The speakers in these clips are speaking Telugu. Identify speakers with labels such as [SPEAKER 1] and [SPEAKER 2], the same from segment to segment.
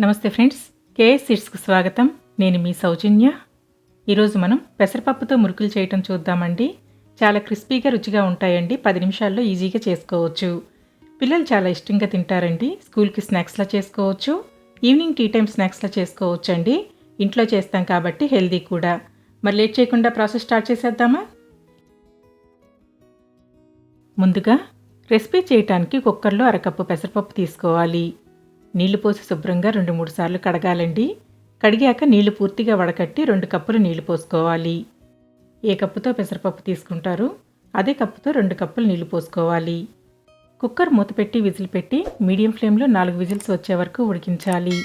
[SPEAKER 1] నమస్తే ఫ్రెండ్స్, కేఎస్ సిడ్స్కు స్వాగతం. నేను మీ సౌజన్య. ఈరోజు మనం పెసరపప్పుతో మురుకులు చేయటం చూద్దామండి. చాలా క్రిస్పీగా రుచిగా ఉంటాయండి. 10 నిమిషాల్లో ఈజీగా చేసుకోవచ్చు. పిల్లలు చాలా ఇష్టంగా తింటారండి. స్కూల్కి స్నాక్స్లా చేసుకోవచ్చు, ఈవినింగ్ టీ టైం స్నాక్స్లా చేసుకోవచ్చు అండి. ఇంట్లో చేస్తాం కాబట్టి హెల్దీ కూడా. మరి లేట్ చేయకుండా ప్రాసెస్ స్టార్ట్ చేసేద్దామా? ముందుగా రెసిపీ చేయటానికి కుక్కర్లో అరకప్పు పెసరపప్పు తీసుకోవాలి. నీళ్లు పోసి శుభ్రంగా 2-3 సార్లు కడగాలండి. కడిగాక నీళ్లు పూర్తిగా వడకట్టి 2 కప్పులు నీళ్లు పోసుకోవాలి. ఏ కప్పుతో పెసరపప్పు తీసుకుంటారో అదే కప్పుతో 2 కప్పులు నీళ్లు పోసుకోవాలి. కుక్కర్ మూత పెట్టి విజిల్ పెట్టి మీడియం ఫ్లేమ్లో 4 విజిల్స్ వచ్చే వరకు ఉడికించాలి.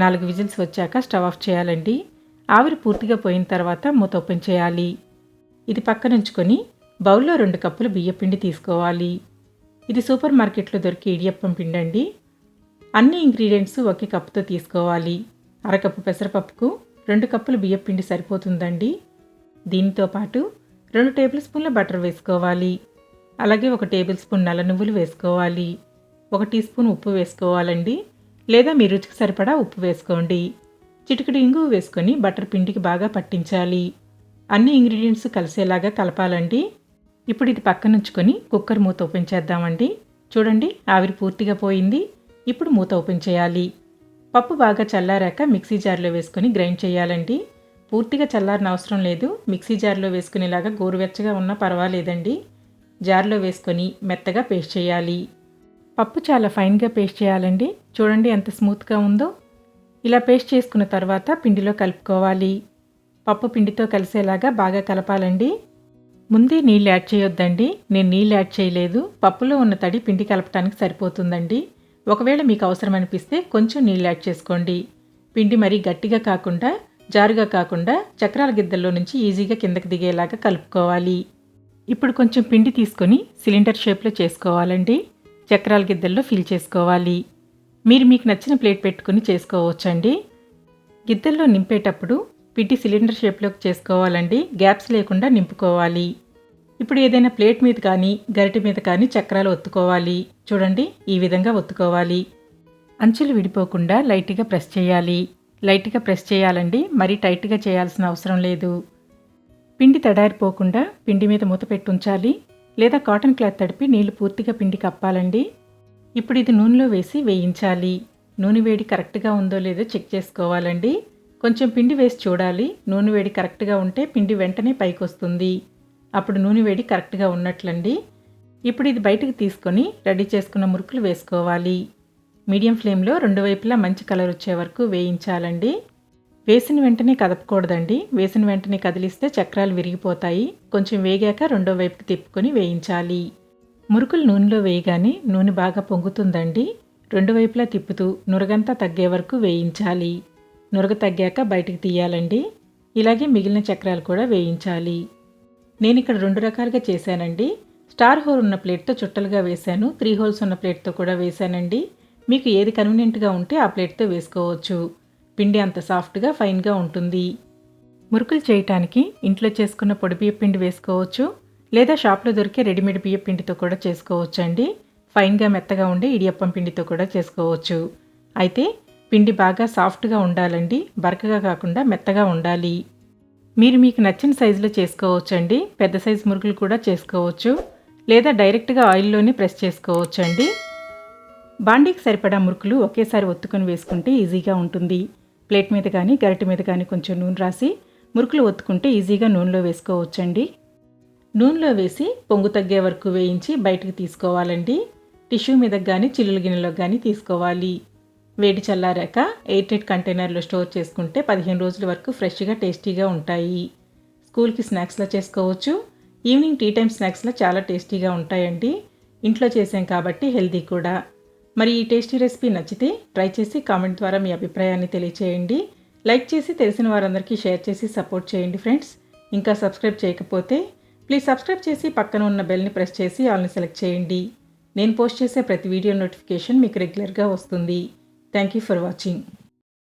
[SPEAKER 1] 4 విజిల్స్ వచ్చాక స్టవ్ ఆఫ్ చేయాలండి. ఆవిరి పూర్తిగా పోయిన తర్వాత మూత ఓపెన్ చేయాలి. ఇది పక్కనుంచుకొని బౌల్లో 2 కప్పులు బియ్యపిండి తీసుకోవాలి. ఇది సూపర్ మార్కెట్లో దొరికే ఇడియప్పం పిండి అండి. అన్ని ఇంగ్రీడియంట్స్ ఒకే కప్పుతో తీసుకోవాలి. అరకప్పు పెసరపప్పుకు 2 కప్పులు బియ్యపిండి సరిపోతుందండి. దీనితో పాటు 2 టేబుల్ స్పూన్ల బటర్ వేసుకోవాలి. అలాగే 1 టేబుల్ స్పూన్ నల్ల నువ్వులు వేసుకోవాలి. 1 టీ స్పూన్ ఉప్పు వేసుకోవాలండి. లేదా మీ రుచికి సరిపడా ఉప్పు వేసుకోండి. చిటికెడు ఇంగువ వేసుకొని బటర్ పిండికి బాగా పట్టించాలి. అన్ని ఇంగ్రీడియంట్స్ కలిసేలాగా కలపాలండి. ఇప్పుడు ఇది పక్కనుంచుకొని కుక్కర్ మూత ఓపెన్ చేద్దామండి. చూడండి, ఆవిరి పూర్తిగా పోయింది. ఇప్పుడు మూత ఓపెన్ చేయాలి. పప్పు బాగా చల్లారాక మిక్సీ జార్లో వేసుకొని గ్రైండ్ చేయాలండి. పూర్తిగా చల్లారన అవసరం లేదు. మిక్సీ జార్లో వేసుకునేలాగా గోరువెచ్చగా ఉన్నా పర్వాలేదండి. జార్లో వేసుకొని మెత్తగా పేస్ట్ చేయాలి. పప్పు చాలా ఫైన్గా పేస్ట్ చేయాలండి. చూడండి ఎంత స్మూత్గా ఉందో. ఇలా పేస్ట్ చేసుకున్న తర్వాత పిండిలో కలుపుకోవాలి. పప్పు పిండితో కలిసేలాగా బాగా కలపాలండి. ముందే నీళ్ళు యాడ్ చేయొద్దండి. నేను నీళ్ళు యాడ్ చేయలేదు. పప్పులో ఉన్న తడి పిండి కలపడానికి సరిపోతుందండి. ఒకవేళ మీకు అవసరం అనిపిస్తే కొంచెం నీళ్ళు యాడ్ చేసుకోండి. పిండి మరీ గట్టిగా కాకుండా జారుగా కాకుండా చక్రాల గిద్దల్లో నుంచి ఈజీగా కిందకి దిగేలాగా కలుపుకోవాలి. ఇప్పుడు కొంచెం పిండి తీసుకొని సిలిండర్ షేప్లో చేసుకోవాలండి. చక్రాల గిద్దల్లో ఫిల్ చేసుకోవాలి. మీకు నచ్చిన ప్లేట్ పెట్టుకుని చేసుకోవచ్చండి. గిద్దల్లో నింపేటప్పుడు పిండి సిలిండర్ షేప్లోకి చేసుకోవాలండి. గ్యాప్స్ లేకుండా నింపుకోవాలి. ఇప్పుడు ఏదైనా ప్లేట్ మీద కానీ గరిటె మీద కానీ చక్రాలు ఒత్తుకోవాలి. చూడండి, ఈ విధంగా ఒత్తుకోవాలి. అంచులు విడిపోకుండా లైట్గా ప్రెస్ చేయాలి. లైట్గా ప్రెస్ చేయాలండి. మరీ టైట్గా చేయాల్సిన అవసరం లేదు. పిండి తడారిపోకుండా పిండి మీద మూత పెట్టి ఉంచాలి. లేదా కాటన్ క్లాత్ తడిపి నీళ్లు పూర్తిగా పిండి కప్పాలండి. ఇప్పుడు ఇది నూనెలో వేసి వేయించాలి. నూనె వేడి కరెక్ట్గా ఉందో లేదో చెక్ చేసుకోవాలండి. కొంచెం పిండి వేసి చూడాలి. నూనె వేడి కరెక్ట్గా ఉంటే పిండి వెంటనే పైకి వస్తుంది. అప్పుడు నూనె వేడి కరెక్ట్గా ఉన్నట్లండి. ఇప్పుడు ఇది బయటకు తీసుకొని రెడీ చేసుకున్న మురుకులు వేసుకోవాలి. మీడియం ఫ్లేమ్లో 2 వైపులా మంచి కలర్ వచ్చే వరకు వేయించాలండి. వేసిన వెంటనే కదపకూడదండి. వేసిన వెంటనే కదిలిస్తే చక్రాలు విరిగిపోతాయి. కొంచెం వేగాక 2వ వైపుకి తిప్పుకొని వేయించాలి. మురుకులు నూనెలో వేయగానే నూనె బాగా పొంగుతుందండి. 2 వైపులా తిప్పుతూ నురగంతా తగ్గే వరకు వేయించాలి. నురగ తగ్గాక బయటకు తీయాలండి. ఇలాగే మిగిలిన చక్రాలు కూడా వేయించాలి. నేను ఇక్కడ 2 రకాలుగా చేశానండి. స్టార్ హోల్ ఉన్న ప్లేట్తో చుట్టలుగా వేశాను. 3 హోల్స్ ఉన్న ప్లేట్తో కూడా వేశానండి. మీకు ఏది కన్వీనియంట్గా ఉంటే ఆ ప్లేట్తో వేసుకోవచ్చు. పిండి అంత సాఫ్ట్గా ఫైన్గా ఉంటుంది. మురుకులు చేయటానికి ఇంట్లో చేసుకున్న పొడి బియ్య పిండి వేసుకోవచ్చు. లేదా షాప్లో దొరికే రెడీమేడ్ బియ్య పిండితో కూడా చేసుకోవచ్చు అండి. ఫైన్గా మెత్తగా ఉండే ఇడియప్పం పిండితో కూడా చేసుకోవచ్చు. అయితే పిండి బాగా సాఫ్ట్గా ఉండాలండి. బరకగా కాకుండా మెత్తగా ఉండాలి. మీకు నచ్చిన సైజులో చేసుకోవచ్చండి. పెద్ద సైజు మురుకులు కూడా చేసుకోవచ్చు. లేదా డైరెక్ట్గా ఆయిల్లోనే ప్రెస్ చేసుకోవచ్చండి. బాండీకి సరిపడా మురుకులు ఒకేసారి ఒత్తుకొని వేసుకుంటే ఈజీగా ఉంటుంది. ప్లేట్ మీద కానీ గరిటె మీద కానీ కొంచెం నూనె రాసి మురుకులు ఒత్తుకుంటే ఈజీగా నూనెలో వేసుకోవచ్చండి. నూనెలో వేసి పొంగు తగ్గే వరకు వేయించి బయటకు తీసుకోవాలండి. టిష్యూ మీద కానీ చిల్లుల గిన్నెలో కానీ తీసుకోవాలి. వేడి చల్లారాక ఎయిర్టైట్ కంటైనర్లో స్టోర్ చేసుకుంటే 15 రోజుల వరకు ఫ్రెష్గా టేస్టీగా ఉంటాయి. స్కూల్కి స్నాక్స్లా చేసుకోవచ్చు. ఈవినింగ్ టీ టైం స్నాక్స్లా చాలా టేస్టీగా ఉంటాయండి. ఇంట్లో చేసాం కాబట్టి హెల్దీ కూడా. మరి ఈ టేస్టీ రెసిపీ నచ్చితే ట్రై చేసి కామెంట్ ద్వారా మీ అభిప్రాయాన్ని తెలియచేయండి. లైక్ చేసి తెలిసిన వారందరికీ షేర్ చేసి సపోర్ట్ చేయండి ఫ్రెండ్స్. ఇంకా సబ్స్క్రైబ్ చేయకపోతే ప్లీజ్ సబ్స్క్రైబ్ చేసి పక్కన ఉన్న బెల్ని ప్రెస్ చేసి ఆల్ని సెలెక్ట్ చేయండి. నేను పోస్ట్ చేసే ప్రతి వీడియో నోటిఫికేషన్ మీకు రెగ్యులర్గా వస్తుంది. Thank you for watching.